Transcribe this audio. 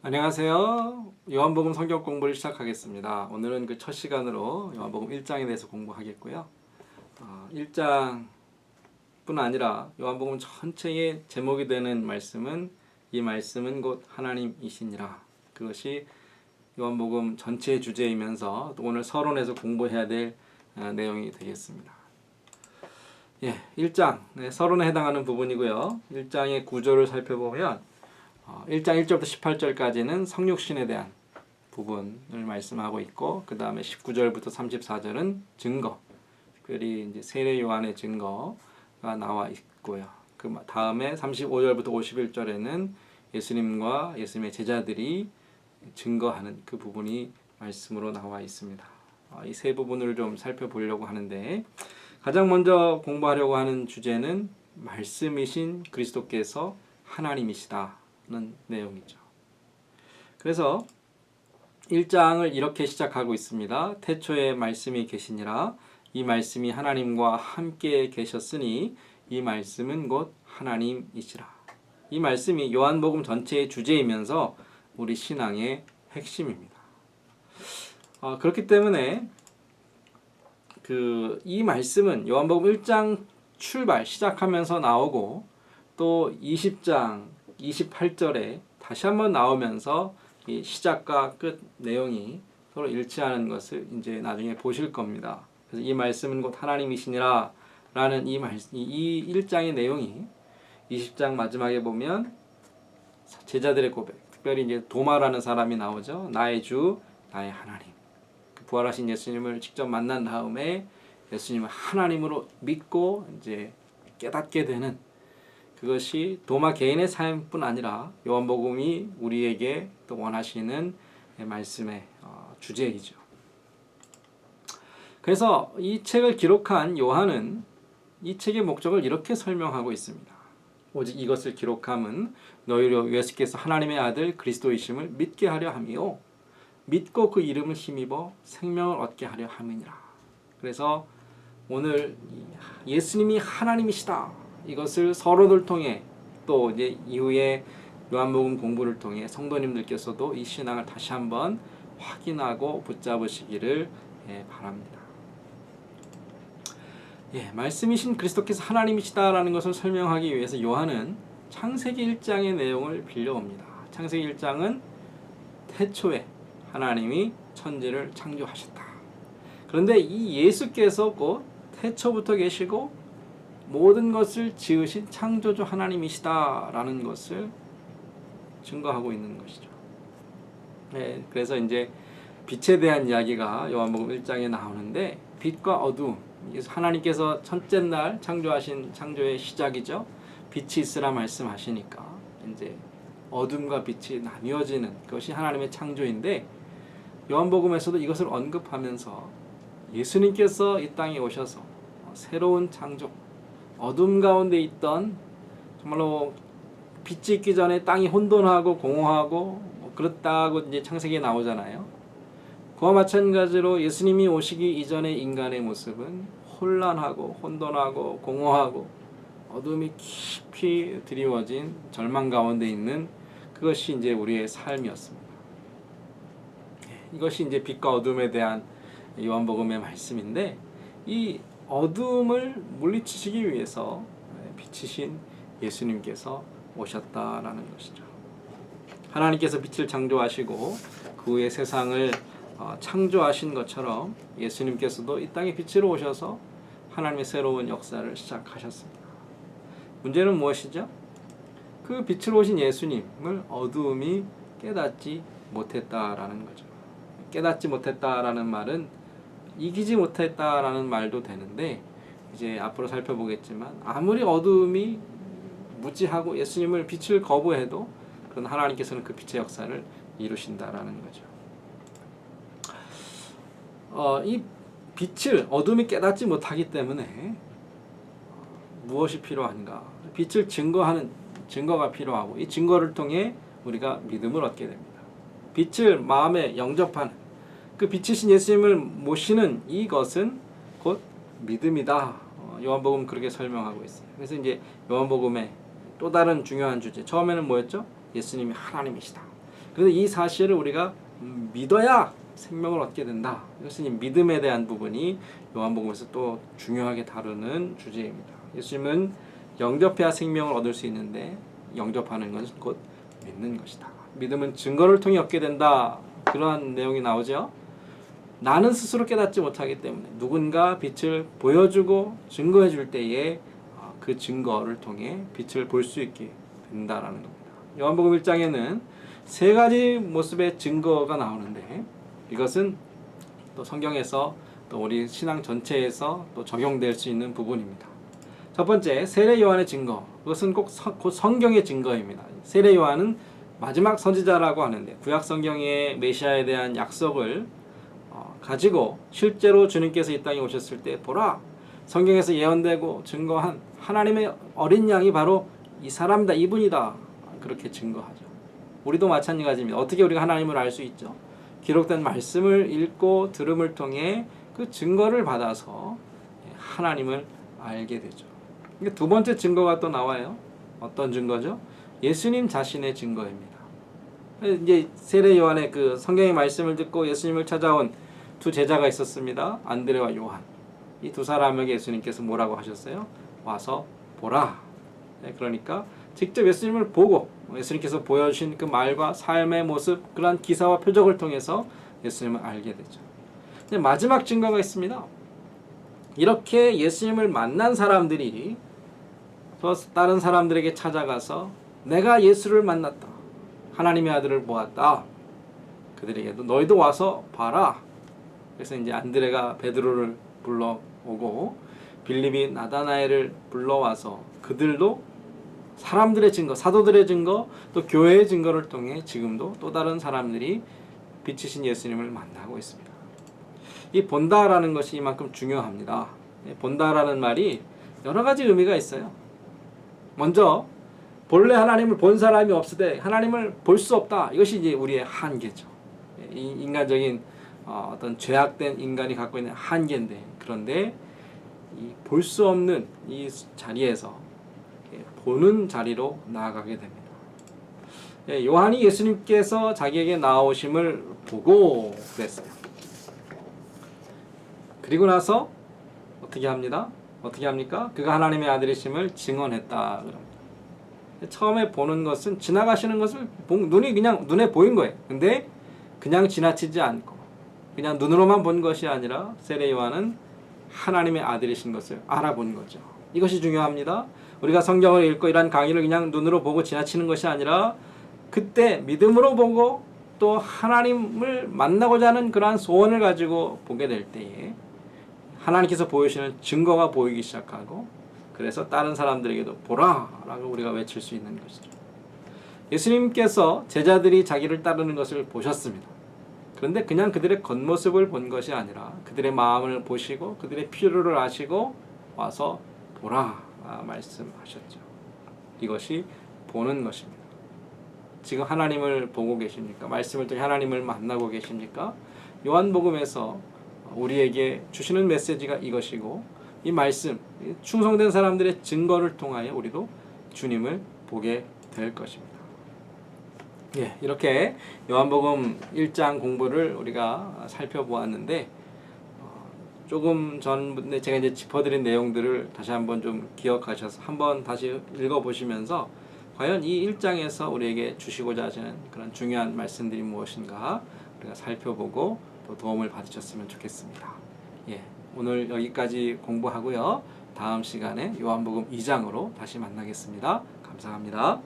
안녕하세요. 요한복음 성경 공부를 시작하겠습니다. 오늘은 그 첫 시간으로 요한복음 1장에 대해서 공부하겠고요. 1장뿐 아니라 요한복음 전체의 제목이 되는 말씀은 이 말씀은 곧 하나님이시니라. 그것이 요한복음 전체의 주제이면서 또 오늘 서론에서 공부해야 될 내용이 되겠습니다. 1장 서론에 해당하는 부분이고요. 1장의 구조를 살펴보면 1장 1절부터 18절까지는 성육신에 대한 부분을 말씀하고 있고, 그 다음에 19절부터 34절은 증거, 특별히 이제 세례 요한의 증거가 나와 있고요. 그 다음에 35절부터 51절에는 예수님과 예수님의 제자들이 증거하는 그 부분이 말씀으로 나와 있습니다. 이 세 부분을 좀 살펴보려고 하는데, 가장 먼저 공부하려고 하는 주제는 말씀이신 그리스도께서 하나님이시다 는 내용이죠. 그래서 1장을 이렇게 시작하고 있습니다. 태초에 말씀이 계시니라. 이 말씀이 하나님과 함께 계셨으니 이 말씀은 곧 하나님이시라. 이 말씀이 요한복음 전체의 주제이면서 우리 신앙의 핵심입니다. 그렇기 때문에 이 말씀은 요한복음 1장 출발 시작하면서 나오고 또 20장 28절에 다시 한번 나오면서 이 시작과 끝 내용이 서로 일치하는 것을 이제 나중에 보실 겁니다. 그래서 이 말씀은 곧 하나님이시니라 라는 이 1장의 내용이 20장 마지막에 보면 제자들의 고백, 특별히 이제 도마라는 사람이 나오죠. 나의 주, 나의 하나님. 부활하신 예수님을 직접 만난 다음에 예수님을 하나님으로 믿고 이제 깨닫게 되는, 그것이 도마 개인의 삶뿐 아니라 요한복음이 우리에게 또 원하시는 말씀의 주제이죠. 그래서 이 책을 기록한 요한은 이 책의 목적을 이렇게 설명하고 있습니다. 오직 이것을 기록함은 너희로 예수께서 하나님의 아들 그리스도이심을 믿게 하려 함이요 믿고 그 이름을 힘입어 생명을 얻게 하려 함이니라. 그래서 오늘 예수님이 하나님이시다, 이것을 서로들 통해 또 이제 이후에 요한복음 공부를 통해 성도님들께서도 이 신앙을 다시 한번 확인하고 붙잡으시기를 바랍니다. 말씀이신 그리스도께서 하나님이시다라는 것을 설명하기 위해서 요한은 창세기 1장의 내용을 빌려옵니다. 창세기 1장은 태초에 하나님이 천지를 창조하셨다. 그런데 이 예수께서 곧 태초부터 계시고 모든 것을 지으신 창조주 하나님이시다라는 것을 증거하고 있는 것이죠. 그래서 이제 빛에 대한 이야기가 요한복음 1장에 나오는데, 빛과 어두움, 하나님께서 첫째 날 창조하신 창조의 시작이죠. 빛이 있으라 말씀하시니까 이제 어둠과 빛이 나뉘어지는 것이 하나님의 창조인데, 요한복음에서도 이것을 언급하면서 예수님께서 이 땅에 오셔서 새로운 창조, 어둠 가운데 있던 정말로 빛이 있기 전에 땅이 혼돈하고 공허하고 그렇다고 이제 창세기에 나오잖아요. 그와 마찬가지로 예수님이 오시기 이전의 인간의 모습은 혼란하고 혼돈하고 공허하고 어둠이 깊이 드리워진 절망 가운데 있는, 그것이 이제 우리의 삶이었습니다. 이것이 이제 빛과 어둠에 대한 요한복음의 말씀인데, 이 어둠을 물리치시기 위해서 빛이신 예수님께서 오셨다라는 것이죠. 하나님께서 빛을 창조하시고 그 후에 세상을 창조하신 것처럼 예수님께서도 이 땅에 빛으로 오셔서 하나님의 새로운 역사를 시작하셨습니다. 문제는 무엇이죠? 그 빛으로 오신 예수님을 어두움이 깨닫지 못했다라는 거죠. 깨닫지 못했다라는 말은 이기지 못했다라는 말도 되는데, 이제 앞으로 살펴보겠지만 아무리 어두움이 무지하고 예수님을 빛을 거부해도 그런 하나님께서는 그 빛의 역사를 이루신다라는 거죠. 이 빛을 어둠이 깨닫지 못하기 때문에 무엇이 필요한가? 빛을 증거하는 증거가 필요하고, 이 증거를 통해 우리가 믿음을 얻게 됩니다. 빛을 마음에 영접하는, 그 빛이신 예수님을 모시는 이것은 곧 믿음이다. 요한복음 그렇게 설명하고 있어요. 그래서 이제 요한복음의 또 다른 중요한 주제, 처음에는 뭐였죠? 예수님이 하나님이시다. 그런데 이 사실을 우리가 믿어야 생명을 얻게 된다. 이것은 이 믿음에 대한 부분이 요한복음에서 또 중요하게 다루는 주제입니다. 예수님은 영접해야 생명을 얻을 수 있는데 영접하는 것은 곧 믿는 것이다. 믿음은 증거를 통해 얻게 된다. 그러한 내용이 나오죠. 나는 스스로 깨닫지 못하기 때문에 누군가 빛을 보여주고 증거해 줄 때에 그 증거를 통해 빛을 볼 수 있게 된다라는 겁니다. 요한복음 1장에는 세 가지 모습의 증거가 나오는데 이것은 또 성경에서 또 우리 신앙 전체에서 또 적용될 수 있는 부분입니다. 첫 번째, 세례 요한의 증거. 그것은 곧 성경의 증거입니다. 세례 요한은 마지막 선지자라고 하는데 구약 성경의 메시아에 대한 약속을 가지고 실제로 주님께서 이 땅에 오셨을 때 보라, 성경에서 예언되고 증거한 하나님의 어린 양이 바로 이 사람이다, 이분이다. 그렇게 증거하죠. 우리도 마찬가지입니다. 어떻게 우리가 하나님을 알 수 있죠? 기록된 말씀을 읽고 들음을 통해 그 증거를 받아서 하나님을 알게 되죠. 두 번째 증거가 또 나와요. 어떤 증거죠? 예수님 자신의 증거입니다. 이제 세례 요한의 그 성경의 말씀을 듣고 예수님을 찾아온 두 제자가 있었습니다. 안드레와 요한. 이 두 사람에게 예수님께서 뭐라고 하셨어요? 와서 보라. 그러니까 직접 예수님을 보고 예수님께서 보여주신 그 말과 삶의 모습, 그러한 기사와 표적을 통해서 예수님을 알게 되죠. 근데 마지막 증거가 있습니다. 이렇게 예수님을 만난 사람들이 또 다른 사람들에게 찾아가서 내가 예수를 만났다. 하나님의 아들을 보았다. 그들에게도 너희도 와서 봐라. 그래서 이제 안드레가 베드로를 불러오고 빌립이 나다나엘을 불러와서 그들도 사람들의 증거, 사도들의 증거, 또 교회의 증거를 통해 지금도 또 다른 사람들이 빛이신 예수님을 만나고 있습니다. 이 본다라는 것이 이만큼 중요합니다. 본다라는 말이 여러 가지 의미가 있어요. 먼저 본래 하나님을 본 사람이 없으되 하나님을 볼 수 없다. 이것이 이제 우리의 한계죠. 이 인간적인 어떤 죄악된 인간이 갖고 있는 한계인데, 그런데 이 볼 수 없는 이 자리에서 보는 자리로 나아가게 됩니다. 요한이 예수님께서 자기에게 나오심을 보고 그랬어요. 그리고 나서 어떻게 합니다? 어떻게 합니까? 그가 하나님의 아들이심을 증언했다. 그럽니다. 처음에 보는 것은 지나가시는 것을 눈이 그냥 눈에 보인 거예요. 근데 그냥 지나치지 않고 그냥 눈으로만 본 것이 아니라 세례 요한은 하나님의 아들이신 것을 알아본 거죠. 이것이 중요합니다. 우리가 성경을 읽고 이런 강의를 그냥 눈으로 보고 지나치는 것이 아니라 그때 믿음으로 보고 또 하나님을 만나고자 하는 그러한 소원을 가지고 보게 될 때에 하나님께서 보여주시는 증거가 보이기 시작하고, 그래서 다른 사람들에게도 보라 라고 우리가 외칠 수 있는 것이죠. 예수님께서 제자들이 자기를 따르는 것을 보셨습니다. 그런데 그냥 그들의 겉모습을 본 것이 아니라 그들의 마음을 보시고 그들의 필요를 아시고 와서 보라 말씀하셨죠. 이것이 보는 것입니다. 지금 하나님을 보고 계십니까? 말씀을 통해 하나님을 만나고 계십니까? 요한복음에서 우리에게 주시는 메시지가 이것이고, 이 말씀, 충성된 사람들의 증거를 통하여 우리도 주님을 보게 될 것입니다. 예, 이렇게 요한복음 1장 공부를 우리가 살펴보았는데, 조금 전에 제가 이제 짚어드린 내용들을 다시 한번 좀 기억하셔서 한번 다시 읽어보시면서 과연 이 1장에서 우리에게 주시고자 하시는 그런 중요한 말씀들이 무엇인가 우리가 살펴보고 또 도움을 받으셨으면 좋겠습니다. 예, 오늘 여기까지 공부하고요. 다음 시간에 요한복음 2장으로 다시 만나겠습니다. 감사합니다.